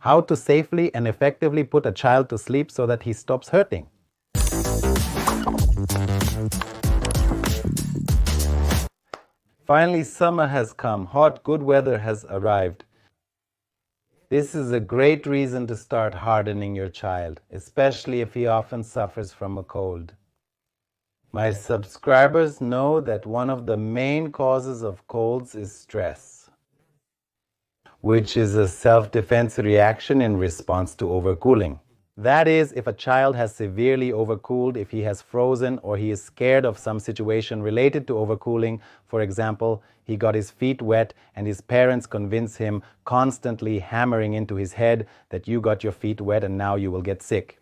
How to safely and effectively put a child to sleep so that he stops hurting. Finally, summer has come. Hot, good weather has arrived. This is a great reason to start hardening your child, especially if he often suffers from a cold. My subscribers know that one of the main causes of colds is stress, which is a self-defense reaction in response to overcooling. That is, if a child has severely overcooled, if he has frozen, or he is scared of some situation related to overcooling. For example, he got his feet wet and his parents convince him, constantly hammering into his head, that you got your feet wet and now you will get sick.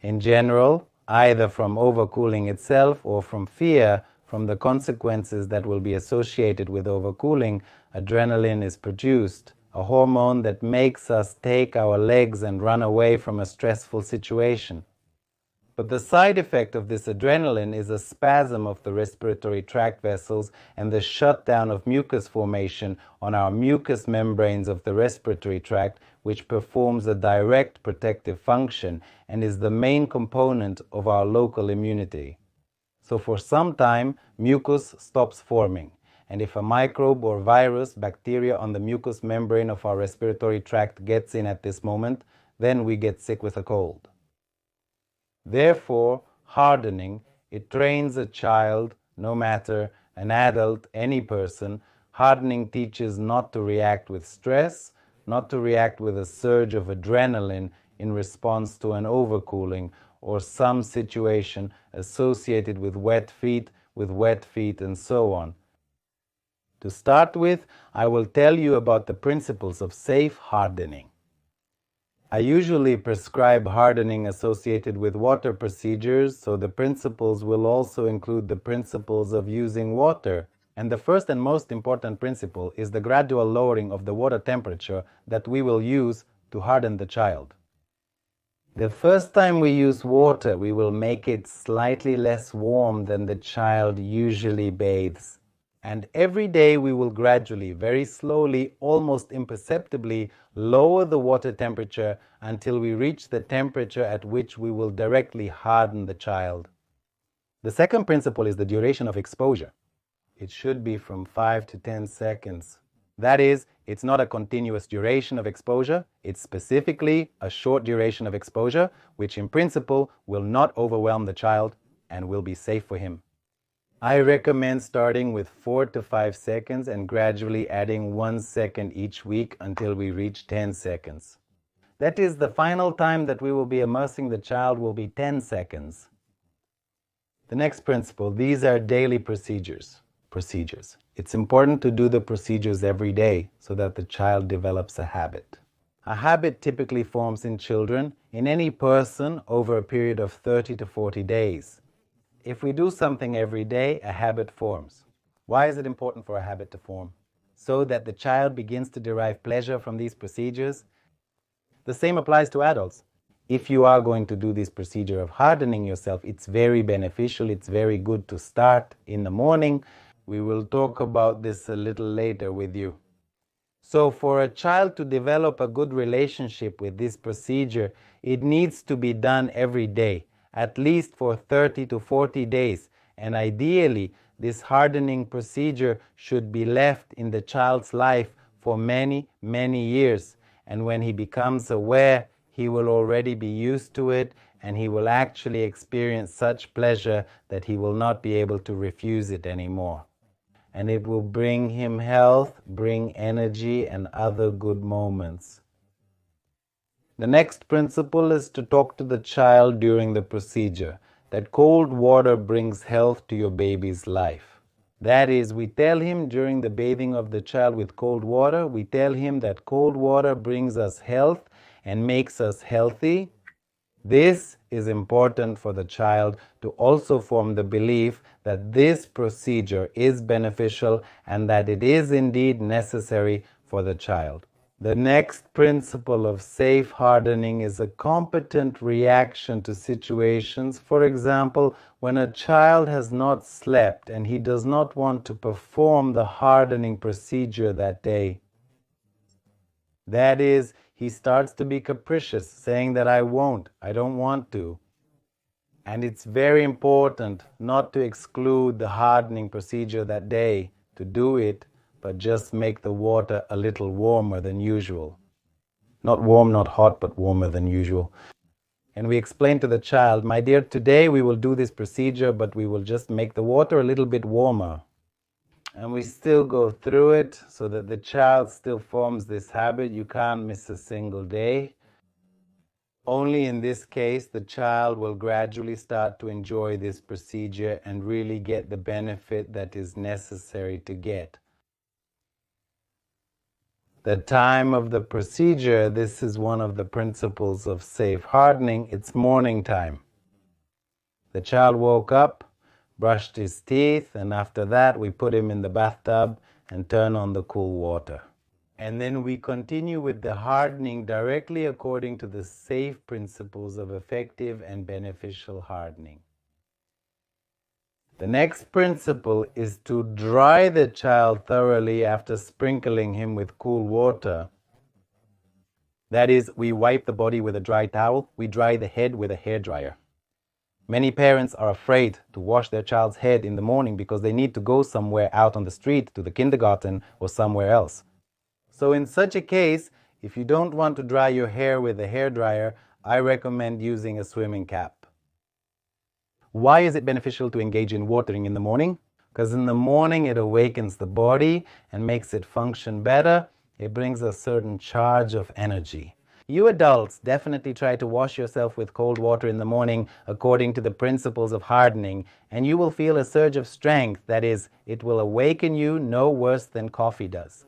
In general, either from overcooling itself or from fear from the consequences that will be associated with overcooling, adrenaline is produced, a hormone that makes us take our legs and run away from a stressful situation. But the side effect of this adrenaline is a spasm of the respiratory tract vessels and the shutdown of mucus formation on our mucous membranes of the respiratory tract, which performs a direct protective function and is the main component of our local immunity. So for some time, mucus stops forming. And if a microbe or virus, bacteria on the mucous membrane of our respiratory tract gets in at this moment, then we get sick with a cold. Therefore, hardening, it trains a child, no matter an adult, any person. Hardening teaches not to react with stress, not to react with a surge of adrenaline in response to an overcooling or some situation associated with wet feet, and so on. To start with, I will tell you about the principles of safe hardening. I usually prescribe hardening associated with water procedures, so the principles will also include the principles of using water. And the first and most important principle is the gradual lowering of the water temperature that we will use to harden the child. The first time we use water, we will make it slightly less warm than the child usually bathes. And every day we will gradually, very slowly, almost imperceptibly lower the water temperature until we reach the temperature at which we will directly harden the child. The second principle is the duration of exposure. It should be from 5 to 10 seconds. That is, it's not a continuous duration of exposure, it's specifically a short duration of exposure, which in principle will not overwhelm the child and will be safe for him. I recommend starting with 4 to 5 seconds and gradually adding 1 second each week until we reach 10 seconds. That is, the final time that we will be immersing the child will be 10 seconds. The next principle, these are daily procedures. It's important to do the procedures every day so that the child develops a habit. A habit typically forms in children, in any person, over a period of 30 to 40 days. If we do something every day, a habit forms. Why is it important for a habit to form? So that the child begins to derive pleasure from these procedures. The same applies to adults. If you are going to do this procedure of hardening yourself, it's very beneficial, it's very good to start in the morning. We will talk about this a little later with you. So for a child to develop a good relationship with this procedure, it needs to be done every day, at least for 30 to 40 days. And ideally, this hardening procedure should be left in the child's life for many, many years. And when he becomes aware, he will already be used to it, and he will actually experience such pleasure that he will not be able to refuse it anymore. And it will bring him health, bring energy, and other good moments. The next principle is to talk to the child during the procedure, that cold water brings health to your baby's life. That is, we tell him during the bathing of the child with cold water, we tell him that cold water brings us health and makes us healthy. This is important for the child to also form the belief that this procedure is beneficial and that it is indeed necessary for the child. The next principle of safe hardening is a competent reaction to situations. For example, when a child has not slept and he does not want to perform the hardening procedure that day. That is, he starts to be capricious, saying that I won't, I don't want to. And it's very important not to exclude the hardening procedure that day, to do it, but just make the water a little warmer than usual. Not warm, not hot, but warmer than usual. And we explain to the child, my dear, today we will do this procedure, but we will just make the water a little bit warmer. And we still go through it so that the child still forms this habit. You can't miss a single day. Only in this case, the child will gradually start to enjoy this procedure and really get the benefit that is necessary to get. The time of the procedure, this is one of the principles of safe hardening, it's morning time. The child woke up, brushed his teeth, and after that we put him in the bathtub and turn on the cool water. And then we continue with the hardening directly according to the safe principles of effective and beneficial hardening. The next principle is to dry the child thoroughly after sprinkling him with cool water. That is, we wipe the body with a dry towel, we dry the head with a hairdryer. Many parents are afraid to wash their child's head in the morning because they need to go somewhere out on the street, to the kindergarten or somewhere else. So in such a case, if you don't want to dry your hair with a hairdryer, I recommend using a swimming cap. Why is it beneficial to engage in watering in the morning? Because in the morning it awakens the body and makes it function better. It brings a certain charge of energy. You adults definitely try to wash yourself with cold water in the morning according to the principles of hardening, and you will feel a surge of strength. That is, it will awaken you no worse than coffee does.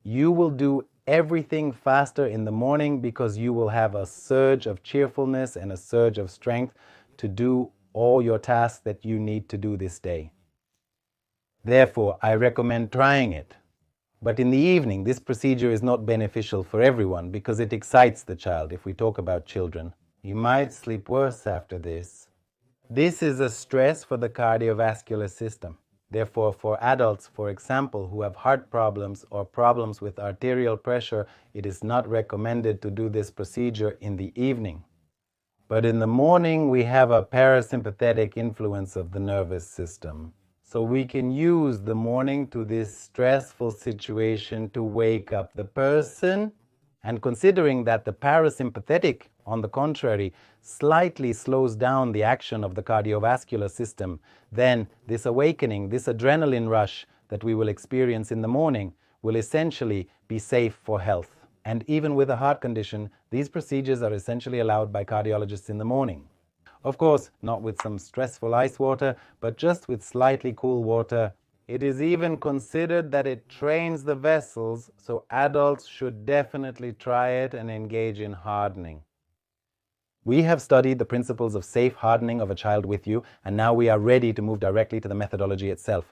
You will do everything faster in the morning because you will have a surge of cheerfulness and a surge of strength to do all your tasks that you need to do this day. Therefore, I recommend trying it. But in the evening, this procedure is not beneficial for everyone because it excites the child. If we talk about children, you might sleep worse after this. This is a stress for the cardiovascular system. Therefore, for adults, for example, who have heart problems or problems with arterial pressure, it is not recommended to do this procedure in the evening. But in the morning, we have a parasympathetic influence of the nervous system. So we can use the morning to this stressful situation to wake up the person. And considering that the parasympathetic, on the contrary, slightly slows down the action of the cardiovascular system, then this awakening, this adrenaline rush that we will experience in the morning will essentially be safe for health. And even with a heart condition, these procedures are essentially allowed by cardiologists in the morning. Of course, not with some stressful ice water, but just with slightly cool water. It is even considered that it trains the vessels, so adults should definitely try it and engage in hardening. We have studied the principles of safe hardening of a child with you, and now we are ready to move directly to the methodology itself.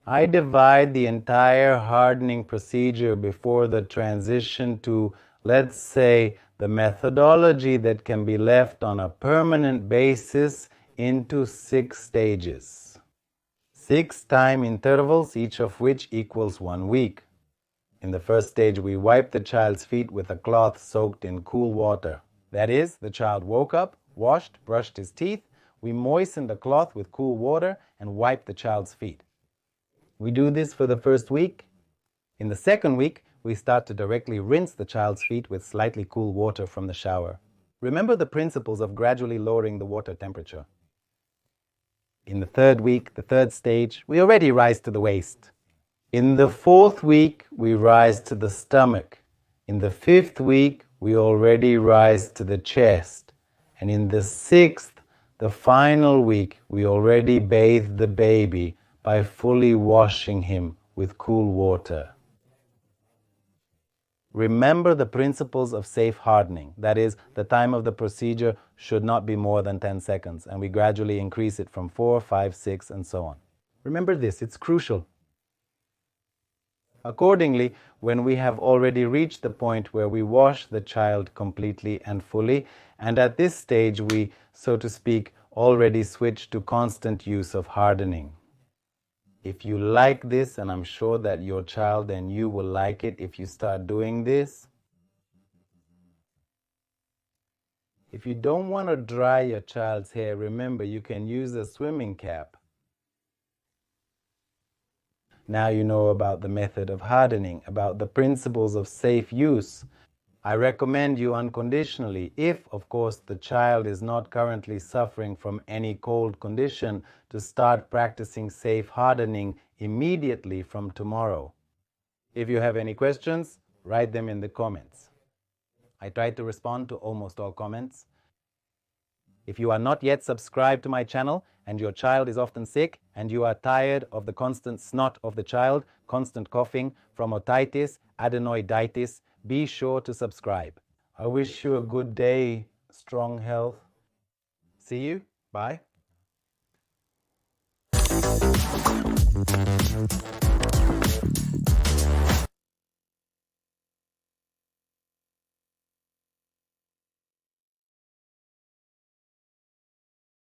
I divide the entire hardening procedure before the transition to, let's say, the methodology that can be left on a permanent basis into 6 stages. 6 time intervals, each of which equals 1 week. In the first stage, we wipe the child's feet with a cloth soaked in cool water. That is, the child woke up, washed, brushed his teeth. We moisten the cloth with cool water and wipe the child's feet. We do this for the first week. In the second week, we start to directly rinse the child's feet with slightly cool water from the shower. Remember the principles of gradually lowering the water temperature. In the third week, the third stage, we already rise to the waist. In the fourth week, we rise to the stomach. In the fifth week, we already rise to the chest. And in the sixth, the final week, we already bathe the baby by fully washing him with cool water. Remember the principles of safe hardening. That is, the time of the procedure should not be more than 10 seconds, and we gradually increase it from 4, 5, 6, and so on. Remember this, it's crucial. Accordingly, when we have already reached the point where we wash the child completely and fully, and at this stage we, so to speak, already switch to constant use of hardening. If you like this, and I'm sure that your child and you will like it if you start doing this, If you don't want to dry your child's hair, remember you can use a swimming cap. Now you know about the method of hardening, about the principles of safe use. I recommend you unconditionally, if, of course, the child is not currently suffering from any cold condition, to start practicing safe hardening immediately from tomorrow. If you have any questions, write them in the comments. I try to respond to almost all comments. If you are not yet subscribed to my channel and your child is often sick and you are tired of the constant snot of the child, constant coughing from otitis, adenoiditis, be sure to subscribe. I wish you a good day, strong health. See you. Bye.